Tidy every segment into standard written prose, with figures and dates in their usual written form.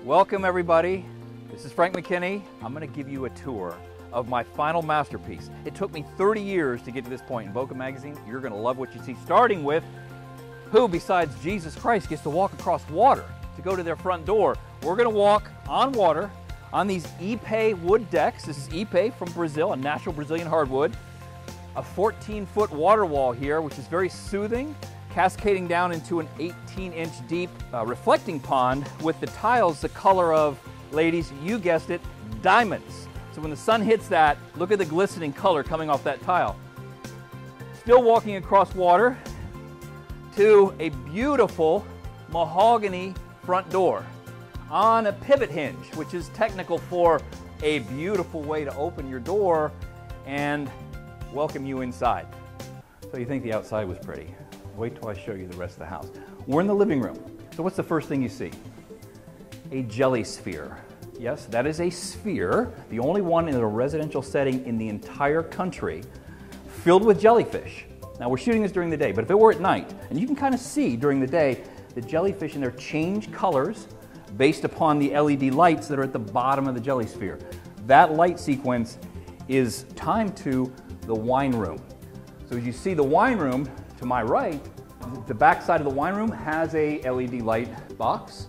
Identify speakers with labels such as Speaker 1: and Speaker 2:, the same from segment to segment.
Speaker 1: Welcome everybody. This is Frank McKinney. I'm going to give you a tour of my final masterpiece. It took me 30 years to get to this point. In Vogue magazine, you're going to love what you see, starting with who besides Jesus Christ gets to walk across water to go to their front door. We're going to walk on water on these Ipe Wood Decks. This is Ipe from Brazil, a natural Brazilian hardwood. A 14-foot water wall here, which is very soothing, cascading down into an 18-inch deep reflecting pond with the tiles the color of, ladies, you guessed it, diamonds. So when the sun hits that, look at the glistening color coming off that tile. Still walking across water to a beautiful mahogany front door on a pivot hinge, which is technical for a beautiful way to open your door and welcome you inside. So you think the outside was pretty. Wait till I show you the rest of the house. We're in the living room. So what's the first thing you see? A jelly sphere. Yes, that is a sphere, the only one in a residential setting in the entire country, filled with jellyfish. Now we're shooting this during the day, but if it were at night, and you can kind of see during the day, the jellyfish in there change colors based upon the LED lights that are at the bottom of the jelly sphere. That light sequence is timed to the wine room. So as you see the wine room to my right, the back side of the wine room has a LED light box,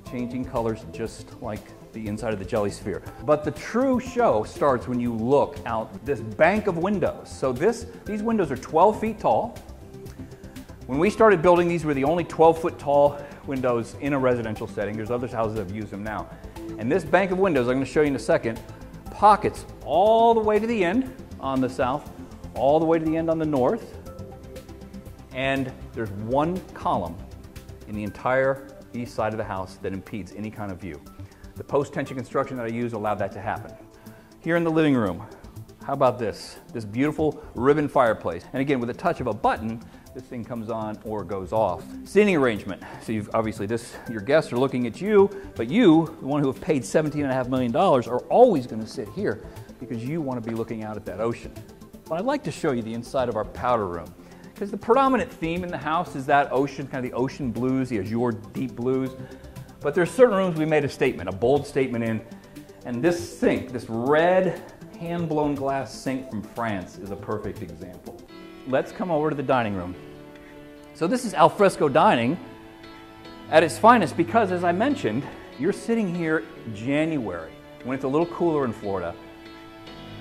Speaker 1: changing colors just like the inside of the jelly sphere. But the true show starts when you look out this bank of windows. So these windows are 12 feet tall. When we started building, these were the only 12-foot tall windows in a residential setting. There's other houses that have used them now. And this bank of windows, I'm going to show you in a second, pockets all the way to the end on the south, all the way to the end on the north, and there's one column in the entire east side of the house that impedes any kind of view. The post-tension construction that I use allowed that to happen. Here in the living room, how about this? This beautiful ribbon fireplace. And again, with a touch of a button, this thing comes on or goes off. Seating arrangement. So you've obviously your guests are looking at you, but you, the one who have paid $17.5 million, are always going to sit here because you want to be looking out at that ocean. But I'd like to show you the inside of our powder room, because the predominant theme in the house is that ocean, kind of the ocean blues, the azure deep blues. But there's certain rooms we made a statement, a bold statement in, and this sink, this red hand-blown glass sink from France is a perfect example. Let's come over to the dining room. So this is alfresco dining at its finest because, as I mentioned, you're sitting here January, when it's a little cooler in Florida,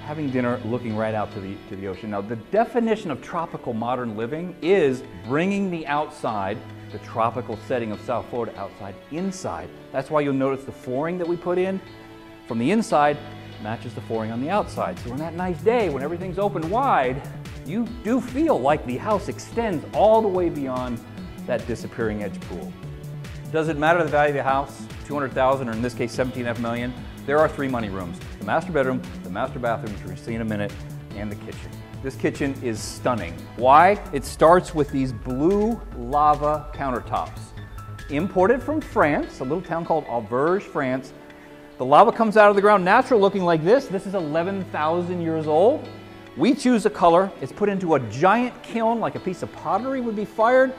Speaker 1: having dinner looking right out to the ocean. Now, the definition of tropical modern living is bringing the outside, the tropical setting of South Florida, outside inside. That's why you'll notice the flooring that we put in from the inside matches the flooring on the outside. So on that nice day when everything's open wide, you do feel like the house extends all the way beyond that disappearing edge pool. Does it matter the value of the house, $200,000, or in this case $17.5 million? There are 3 money rooms: the master bedroom, the master bathroom, which we'll see in a minute, and the kitchen. This kitchen is stunning. Why? It starts with these blue lava countertops. Imported from France, a little town called Auvergne, France. The lava comes out of the ground natural looking like this. This is 11,000 years old. We choose a color. It's put into a giant kiln like a piece of pottery would be fired.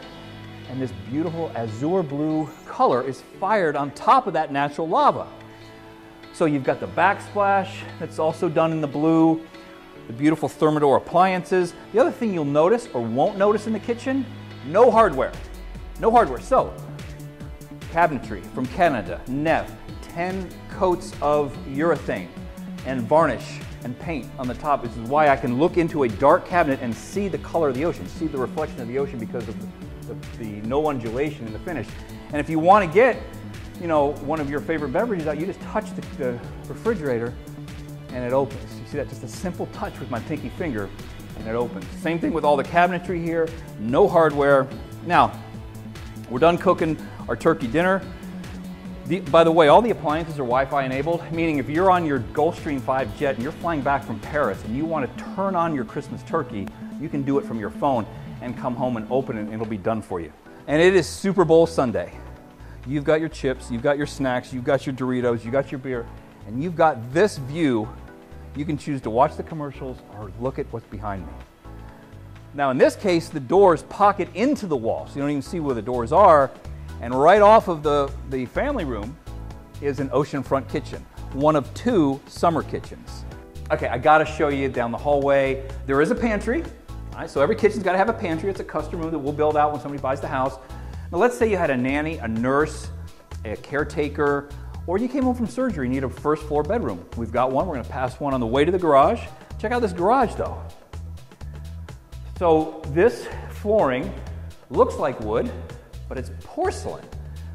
Speaker 1: And this beautiful azure blue color is fired on top of that natural lava. So you've got the backsplash that's also done in the blue, the beautiful Thermador appliances. The other thing you'll notice or won't notice in the kitchen, no hardware. No hardware. So, cabinetry from Canada, Neff, 10 coats of urethane and varnish and paint on the top. This is why I can look into a dark cabinet and see the color of the ocean, see the reflection of the ocean because of the no undulation in the finish. And if you want to get, you know, one of your favorite beverages out, you just touch the refrigerator and it opens. You see that? Just a simple touch with my pinky finger and it opens. Same thing with all the cabinetry here, no hardware. Now, we're done cooking our turkey dinner. By the way, all the appliances are Wi-Fi enabled, meaning if you're on your Gulfstream 5 jet and you're flying back from Paris and you want to turn on your Christmas turkey, you can do it from your phone and come home and open it and it'll be done for you. And it is Super Bowl Sunday. You've got your chips, you've got your snacks, you've got your Doritos, you've got your beer, and you've got this view. You can choose to watch the commercials or look at what's behind me. Now in this case, the doors pocket into the wall, so you don't even see where the doors are. And right off of the family room, is an oceanfront kitchen, one of 2 summer kitchens. Okay, I gotta show you down the hallway. There is a pantry. All right, so every kitchen's gotta have a pantry. It's a custom room that we'll build out when somebody buys the house. Now let's say you had a nanny, a nurse, a caretaker, or you came home from surgery and you need a first floor bedroom. We've got one. We're gonna pass one on the way to the garage. Check out this garage though. So this flooring looks like wood, but it's porcelain.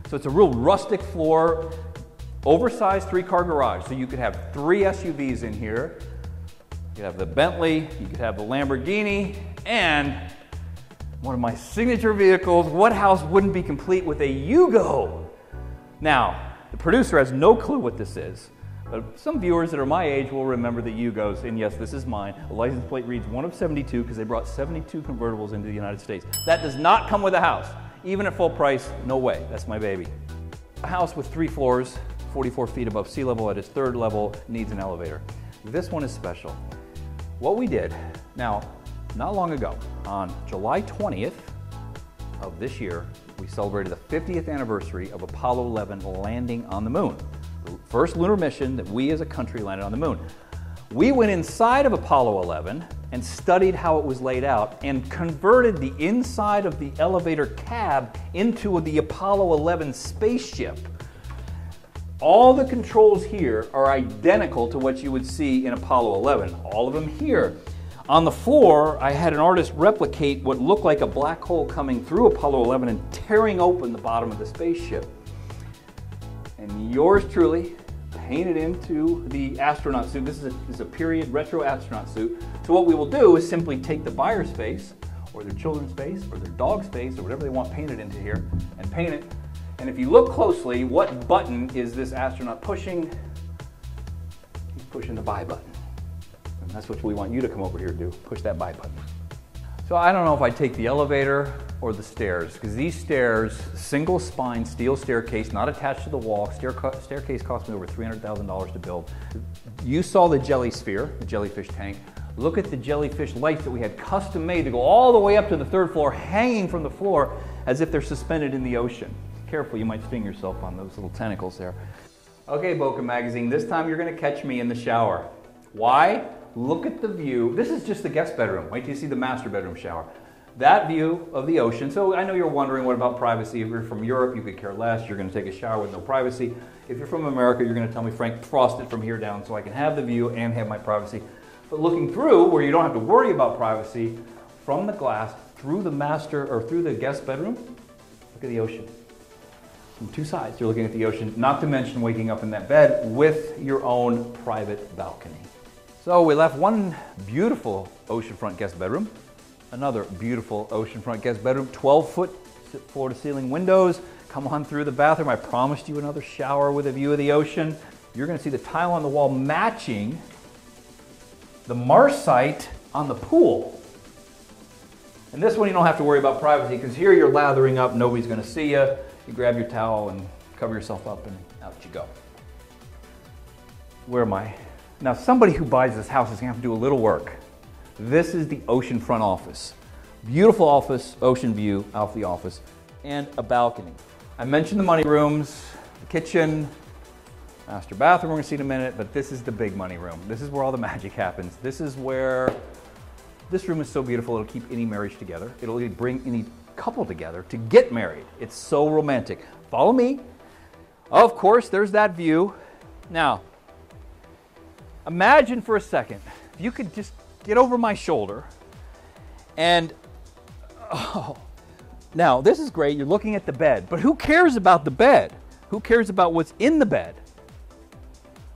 Speaker 1: So it's a real rustic floor, oversized 3-car garage. So you could have 3 SUVs in here. You could have the Bentley, you could have the Lamborghini, and one of my signature vehicles. What house wouldn't be complete with a Yugo? Now, the producer has no clue what this is, but some viewers that are my age will remember the Yugos, and yes, this is mine. The license plate reads 1 of 72 because they brought 72 convertibles into the United States. That does not come with a house. Even at full price, no way. That's my baby. A house with 3 floors, 44 feet above sea level at its 3rd level, needs an elevator. This one is special. What we did, now, not long ago, on July 20th of this year, we celebrated the 50th anniversary of Apollo 11 landing on the moon. The first lunar mission that we as a country landed on the moon. We went inside of Apollo 11 and studied how it was laid out and converted the inside of the elevator cab into the Apollo 11 spaceship. All the controls here are identical to what you would see in Apollo 11, all of them here. On the floor, I had an artist replicate what looked like a black hole coming through Apollo 11 and tearing open the bottom of the spaceship. And yours truly painted into the astronaut suit. This is a period retro astronaut suit. So what we will do is simply take the buyer's face, or their children's face, or their dog's face, or whatever they want painted into here, and paint it. And if you look closely, what button is this astronaut pushing? He's pushing the buy button. And that's what we want you to come over here to do, push that buy button. So I don't know if I'd take the elevator or the stairs, because these stairs, single spine steel staircase, not attached to the wall, staircase cost me over $300,000 to build. You saw the jelly sphere, the jellyfish tank. Look at the jellyfish lights that we had custom made to go all the way up to the 3rd floor, hanging from the floor as if they're suspended in the ocean. Careful, you might sting yourself on those little tentacles there. Okay, Boca Magazine, this time you're gonna catch me in the shower. Why? Look at the view. This is just the guest bedroom. Wait till you see the master bedroom shower. That view of the ocean. So I know you're wondering, what about privacy? If you're from Europe, you could care less. You're gonna take a shower with no privacy. If you're from America, you're gonna tell me, Frank, frost it from here down so I can have the view and have my privacy. But looking through, where you don't have to worry about privacy, from the glass, through the master, or through the guest bedroom, look at the ocean. From 2 sides, you're looking at the ocean, not to mention waking up in that bed with your own private balcony. So we left one beautiful oceanfront guest bedroom, another beautiful oceanfront guest bedroom, 12-foot floor-to-ceiling windows. Come on through the bathroom. I promised you another shower with a view of the ocean. You're going to see the tile on the wall matching the Marsite on the pool. And this one you don't have to worry about privacy, because here you're lathering up, nobody's going to see you. You grab your towel and cover yourself up and out you go. Where am I? Now, somebody who buys this house is going to have to do a little work. This is the oceanfront office. Beautiful office, ocean view out the office, and a balcony. I mentioned the money rooms, the kitchen, master bathroom we're going to see in a minute, but this is the big money room. This is where all the magic happens. This is where, this room is so beautiful, it'll keep any marriage together. It'll bring any couple together to get married. It's so romantic. Follow me. Of course, there's that view. Now, imagine for a second, if you could just get over my shoulder and, oh, now this is great, you're looking at the bed, but who cares about the bed? Who cares about what's in the bed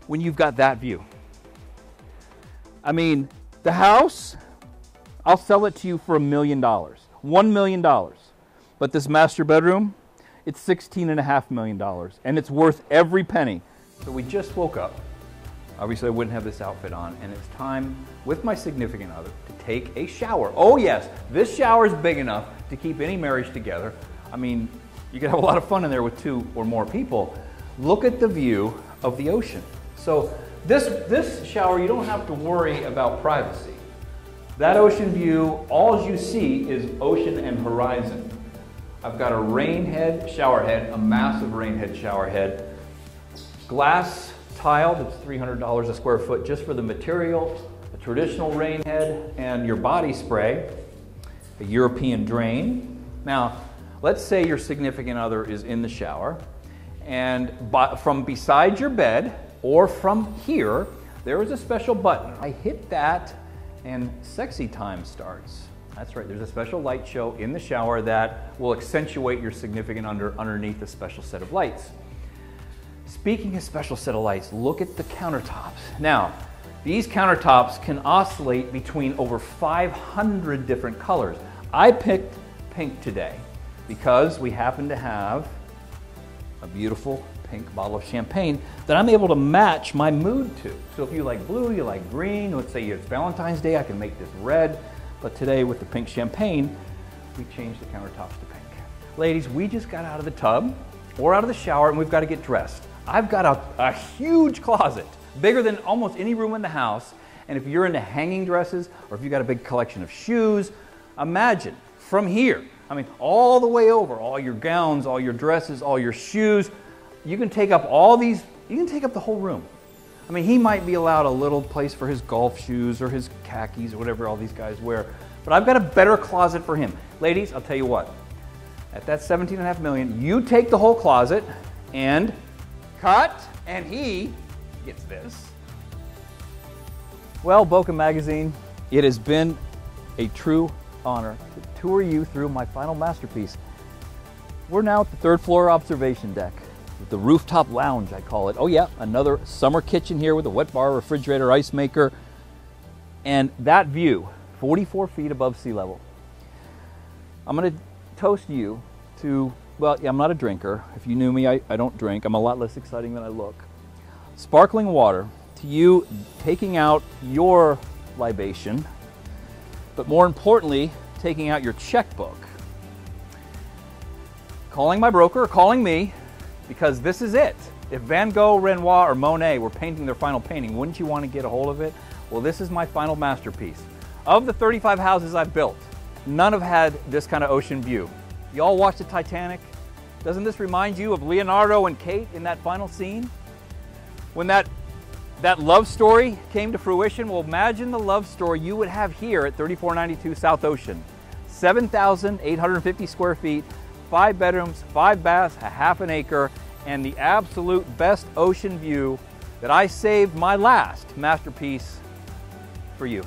Speaker 1: when you've got that view? I mean, the house, I'll sell it to you for $1 million. $1 million. But this master bedroom, it's $16.5 million, and it's worth every penny. So we just woke up. Obviously I wouldn't have this outfit on, and it's time with my significant other to take a shower. Oh yes, this shower is big enough to keep any marriage together. I mean, you could have a lot of fun in there with 2 or more people. Look at the view of the ocean. So this shower, you don't have to worry about privacy. That ocean view, all you see is ocean and horizon. I've got a rain head shower head, a massive rain head shower head. glass tile that's $300 a square foot just for the material, a traditional rain head, and your body spray, a European drain. Now, let's say your significant other is in the shower, and from beside your bed or from here, there is a special button. I hit that and sexy time starts. That's right, there's a special light show in the shower that will accentuate your significant other underneath a special set of lights. Speaking of special set of lights, look at the countertops. Now, these countertops can oscillate between over 500 different colors. I picked pink today because we happen to have a beautiful pink bottle of champagne that I'm able to match my mood to. So if you like blue, you like green, let's say it's Valentine's Day, I can make this red. But today with the pink champagne, we changed the countertops to pink. Ladies, we just got out of the tub or out of the shower and we've got to get dressed. I've got a huge closet, bigger than almost any room in the house. And if you're into hanging dresses or if you've got a big collection of shoes, imagine from here, I mean, all the way over, all your gowns, all your dresses, all your shoes, you can take up all these, you can take up the whole room. I mean, he might be allowed a little place for his golf shoes or his khakis or whatever all these guys wear, but I've got a better closet for him. Ladies, I'll tell you what, at that $17.5 million, you take the whole closet and cut, and he gets this. Well, Boca Magazine, it has been a true honor to tour you through my final masterpiece. We're now at the third floor observation deck. The rooftop lounge, I call it. Oh yeah, another summer kitchen here with a wet bar, refrigerator, ice maker. And that view, 44 feet above sea level. I'm gonna toast you to, well, yeah, I'm not a drinker. If you knew me, I don't drink. I'm a lot less exciting than I look. Sparkling water to you taking out your libation, but more importantly, taking out your checkbook. Calling my broker, or calling me, because this is it. If Van Gogh, Renoir, or Monet were painting their final painting, wouldn't you want to get a hold of it? Well, this is my final masterpiece. Of the 35 houses I've built, none have had this kind of ocean view. Y'all watch the Titanic? Doesn't this remind you of Leonardo and Kate in that final scene? When that love story came to fruition, well, imagine the love story you would have here at 3492 South Ocean. 7,850 square feet, 5 bedrooms, 5 baths, a half an acre, and the absolute best ocean view that I saved my last masterpiece for you.